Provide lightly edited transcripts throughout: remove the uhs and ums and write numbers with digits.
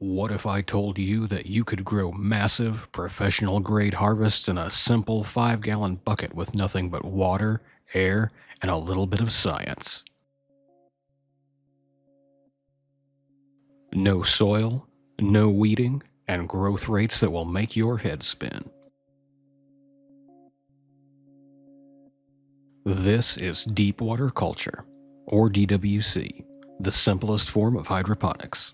What if I told you that you could grow massive, professional-grade harvests in a simple 5-gallon bucket with nothing but water, air, and a little bit of science? No soil, no weeding, and growth rates that will make your head spin. This is deep water culture, or DWC, the simplest form of hydroponics.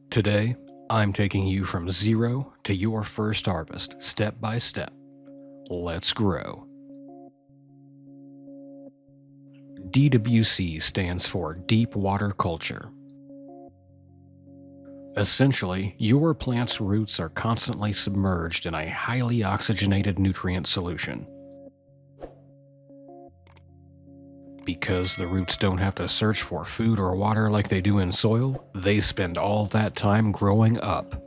Today, I'm taking you from zero to your first harvest, step by step. Let's grow. DWC stands for Deep Water Culture. Essentially, your plant's roots are constantly submerged in a highly oxygenated nutrient solution. Because the roots don't have to search for food or water like they do in soil, they spend all that time growing up.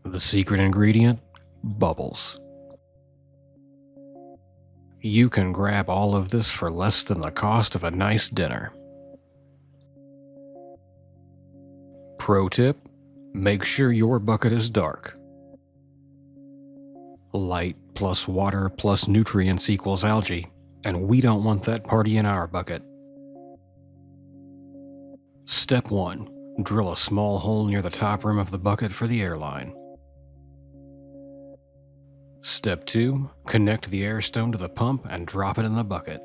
The secret ingredient? Bubbles. You can grab all of this for less than the cost of a nice dinner. Pro tip: make sure your bucket is dark. Light plus water plus nutrients equals algae, and we don't want that party in our bucket. Step 1. Drill a small hole near the top rim of the bucket for the airline. Step 2. Connect the air stone to the pump and drop it in the bucket.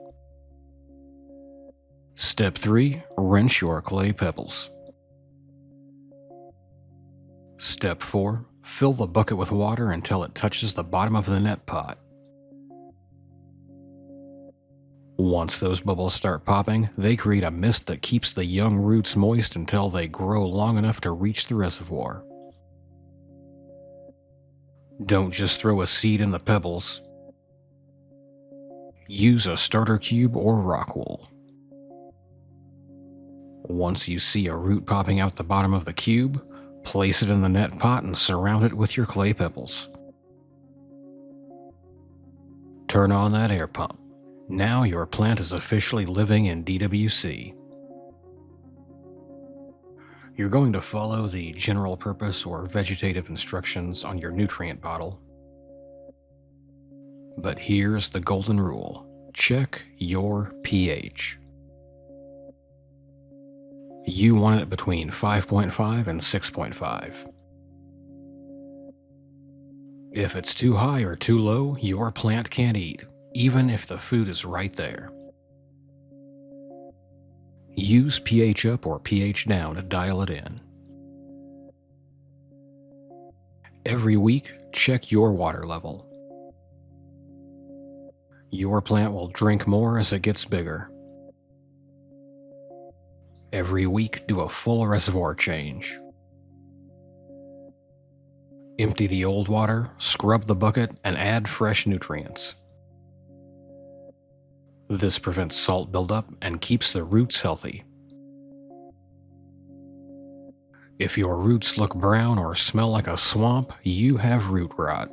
Step 3. Rinse your clay pebbles. Step 4. Fill the bucket with water until it touches the bottom of the net pot. Once those bubbles start popping, they create a mist that keeps the young roots moist until they grow long enough to reach the reservoir. Don't just throw a seed in the pebbles. Use a starter cube or rock wool. Once you see a root popping out the bottom of the cube, place it in the net pot and surround it with your clay pebbles. Turn on that air pump. Now your plant is officially living in DWC. You're going to follow the general purpose or vegetative instructions on your nutrient bottle. But here's the golden rule: check your pH. You want it between 5.5 and 6.5. If it's too high or too low, your plant can't eat, even if the food is right there. Use pH up or pH down to dial it in. Every week, check your water level. Your plant will drink more as it gets bigger. Every week, do a full reservoir change. Empty the old water, scrub the bucket, and add fresh nutrients. This prevents salt buildup and keeps the roots healthy. If your roots look brown or smell like a swamp, you have root rot.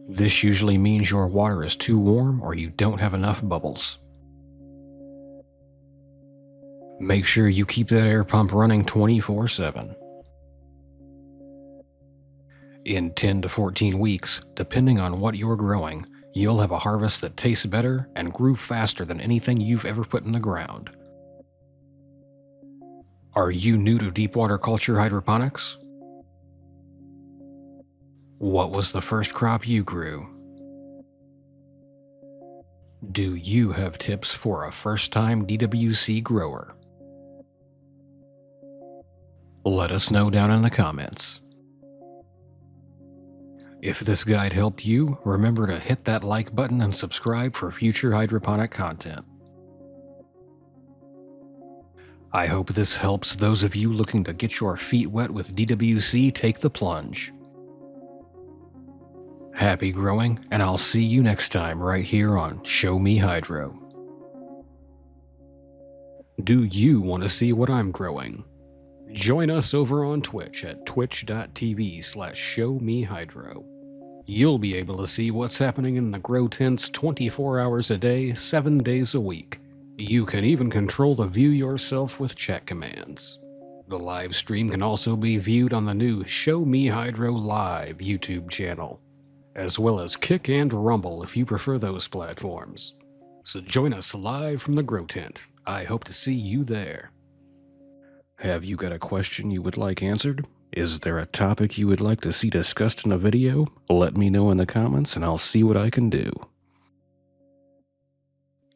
This usually means your water is too warm or you don't have enough bubbles. Make sure you keep that air pump running 24/7. In 10 to 14 weeks, depending on what you're growing, you'll have a harvest that tastes better and grew faster than anything you've ever put in the ground. Are you new to deep water culture hydroponics? What was the first crop you grew? Do you have tips for a first-time DWC grower? Let us know down in the comments. If this guide helped you, remember to hit that like button and subscribe for future hydroponic content. I hope this helps those of you looking to get your feet wet with DWC take the plunge. Happy growing, and I'll see you next time right here on Show Me Hydro. Do you want to see what I'm growing? Join us over on Twitch at twitch.tv/showmehydro. You'll be able to see what's happening in the grow tents 24 hours a day, 7 days a week. You can even control the view yourself with chat commands. The live stream can also be viewed on the new Show Me Hydro Live YouTube channel, as well as Kick and Rumble if you prefer those platforms. So join us live from the grow tent. I hope to see you there. Have you got a question you would like answered? Is there a topic you would like to see discussed in a video? Let me know in the comments and I'll see what I can do.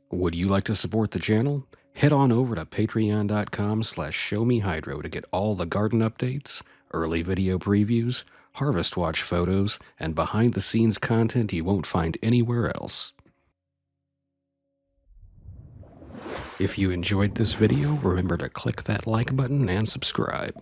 Would you like to support the channel? Head on over to patreon.com/showmehydro to get all the garden updates, early video previews, harvest watch photos, and behind the scenes content you won't find anywhere else. If you enjoyed this video, remember to click that like button and subscribe.